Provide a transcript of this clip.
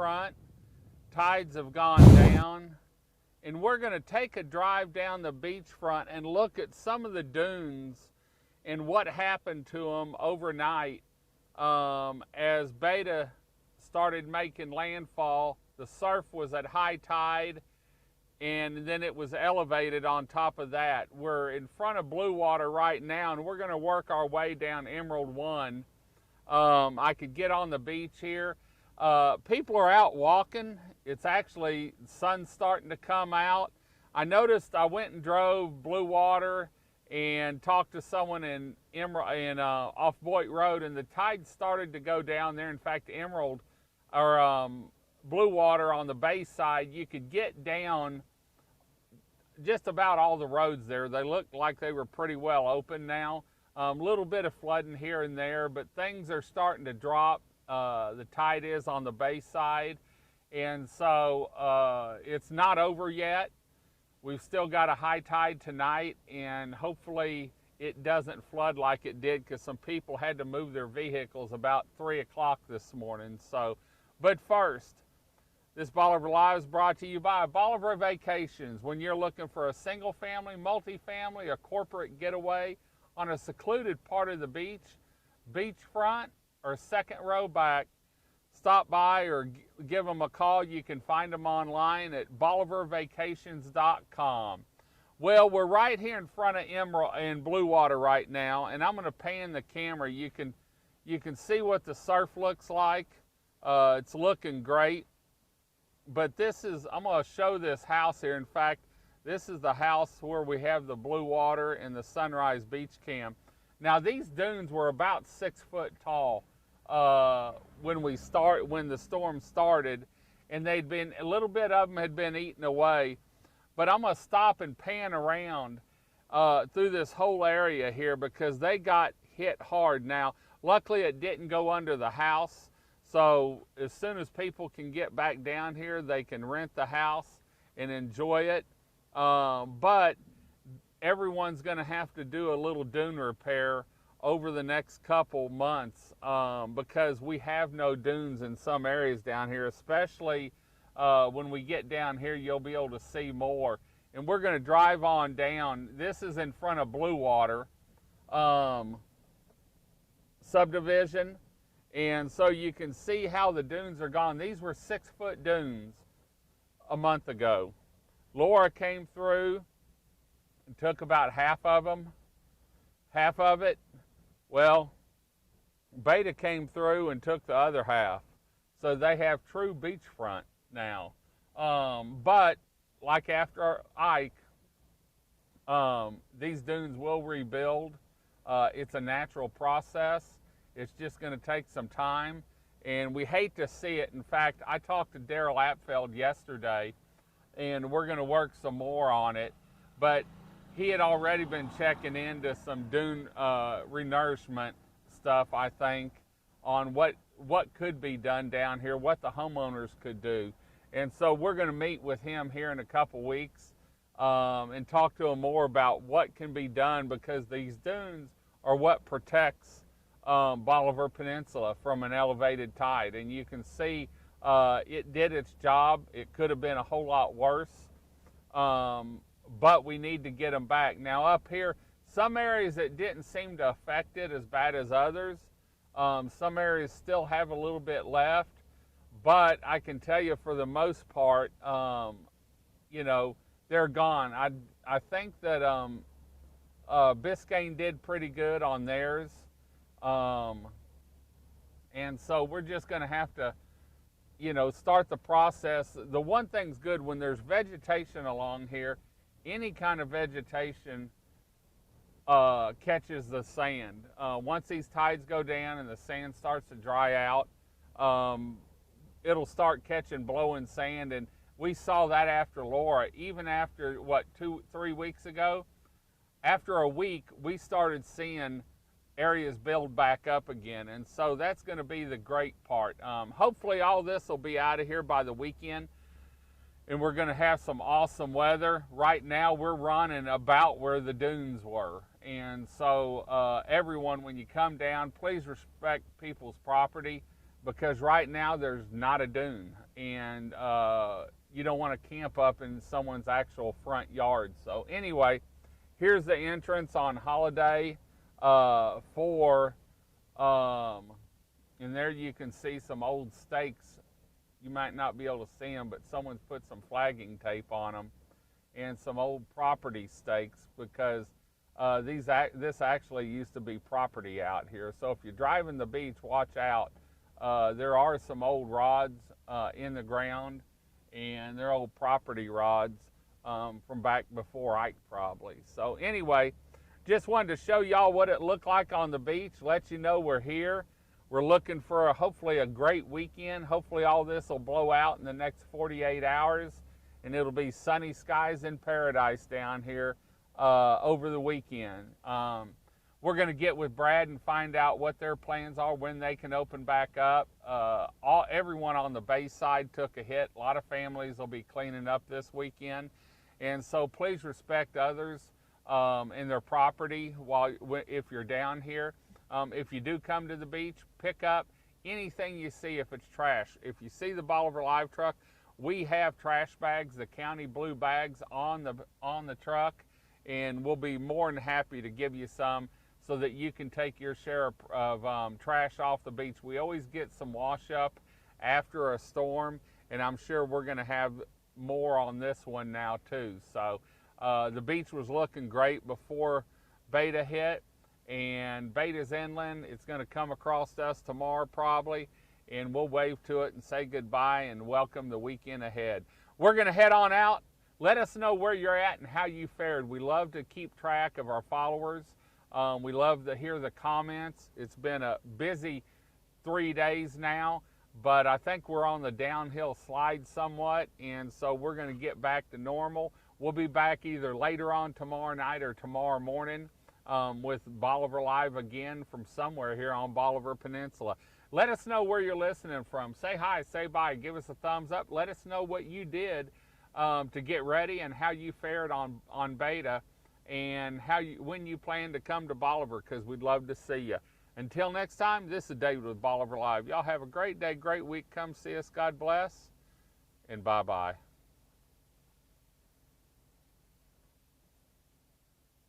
beachfront. Tides have gone down, and we're going to take a drive down the beachfront and look at some of the dunes and what happened to them overnight as Beta started making landfall. The surf was at high tide, and then it was elevated on top of that. We're in front of Blue Water right now, and we're going to work our way down Emerald 1. I could get on the beach here. People are out walking. It's actually, sun's starting to come out. I noticed I went and drove Blue Water and talked to someone in off Boyd Road, and the tide started to go down there. In fact, Emerald or Blue Water on the bay side, you could get down just about all the roads there. They looked like they were pretty well open now. A little bit of flooding here and there, but things are starting to drop. The tide is on the bay side, and so it's not over yet. We've still got a high tide tonight, and hopefully it doesn't flood like it did, because some people had to move their vehicles about 3 o'clock this morning. So, but first, this Bolivar Live is brought to you by Bolivar Vacations. When you're looking for a single family, multi-family, or corporate getaway on a secluded part of the beach, beachfront, or second row back, stop by or give them a call. You can find them online at bolivarvacations.com. Well, we're right here in front of Emerald and Blue Water right now, and I'm going to pan the camera. You can see what the surf looks like. It's looking great. But I'm going to show this house here. In fact, this is the house where we have the Blue Water and the Sunrise Beach Cam. Now, these dunes were about 6 foot tall when the storm started, and a little bit of them had been eaten away. But I'm going to stop and pan around through this whole area here, because they got hit hard. Now, luckily it didn't go under the house, so as soon as people can get back down here, they can rent the house and enjoy it. But everyone's going to have to do a little dune repair over the next couple months because we have no dunes in some areas down here, especially when we get down here. You'll be able to see more. And we're going to drive on down. This is in front of Blue Water subdivision, and so you can see how the dunes are gone. These were 6 foot dunes a month ago. Laura came through and took about half of it. Well, Beta came through and took the other half. So they have true beachfront now. But like after Ike, these dunes will rebuild. It's a natural process. It's just going to take some time, and we hate to see it. In fact, I talked to Daryl Apfeld yesterday, and we're going to work some more on it. But he had already been checking into some dune renourishment stuff, I think, on what could be done down here, what the homeowners could do. And so we're going to meet with him here in a couple weeks and talk to him more about what can be done, because these dunes are what protects Bolivar Peninsula from an elevated tide. And you can see it did its job. It could have been a whole lot worse, but we need to get them back. Now up here, some areas it didn't seem to affect it as bad as others. Some areas still have a little bit left, but I can tell you for the most part, you know, they're gone. I think that Biscayne did pretty good on theirs. And so we're just going to have to, you know, start the process. The one thing's good, when there's vegetation along here, any kind of vegetation catches the sand. Once these tides go down and the sand starts to dry out, it'll start catching blowing sand. And we saw that after Laura. Even after, 2-3 weeks ago, after a week, we started seeing areas build back up again. And so that's going to be the great part. Hopefully all this will be out of here by the weekend, and we're going to have some awesome weather. Right now we're running about where the dunes were. And so everyone, when you come down, please respect people's property. because right now there's not a dune, and you don't want to camp up in someone's actual front yard. So anyway, here's the entrance on Holiday and there you can see some old stakes. You might not be able to see them, but someone's put some flagging tape on them and some old property stakes, because this actually used to be property out here. So if you're driving the beach, watch out. There are some old rods in the ground, and they're old property rods from back before Ike probably. So anyway, just wanted to show y'all what it looked like on the beach, let you know we're here. We're looking for hopefully a great weekend. Hopefully all this will blow out in the next 48 hours, and it'll be sunny skies in paradise down here over the weekend. We're going to get with Brad and find out what their plans are, when they can open back up. Everyone on the bay side took a hit. A lot of families will be cleaning up this weekend. And so please respect others in their property if you're down here. If you do come to the beach, pick up anything you see if it's trash. If you see the Bolivar Live truck, we have trash bags, the county blue bags on the truck, and we'll be more than happy to give you some so that you can take your share of trash off the beach. We always get some wash up after a storm, and I'm sure we're going to have more on this one now too. So the beach was looking great before Beta hit, and Beta's inland. It's going to come across us tomorrow probably, and we'll wave to it and say goodbye and welcome the weekend ahead. We're going to head on out. Let us know where you're at and how you fared. We love to keep track of our followers. We love to hear the comments. It's been a busy 3 days now, but I think we're on the downhill slide somewhat, and so we're going to get back to normal. We'll be back either later on tomorrow night or tomorrow morning with Bolivar Live again from somewhere here on Bolivar Peninsula. Let us know where you're listening from. Say hi, say bye, give us a thumbs up. Let us know what you did to get ready and how you fared on Beta, and when you plan to come to Bolivar, because we'd love to see you. Until next time, this is David with Bolivar Live. Y'all have a great day, great week. Come see us. God bless, and bye-bye.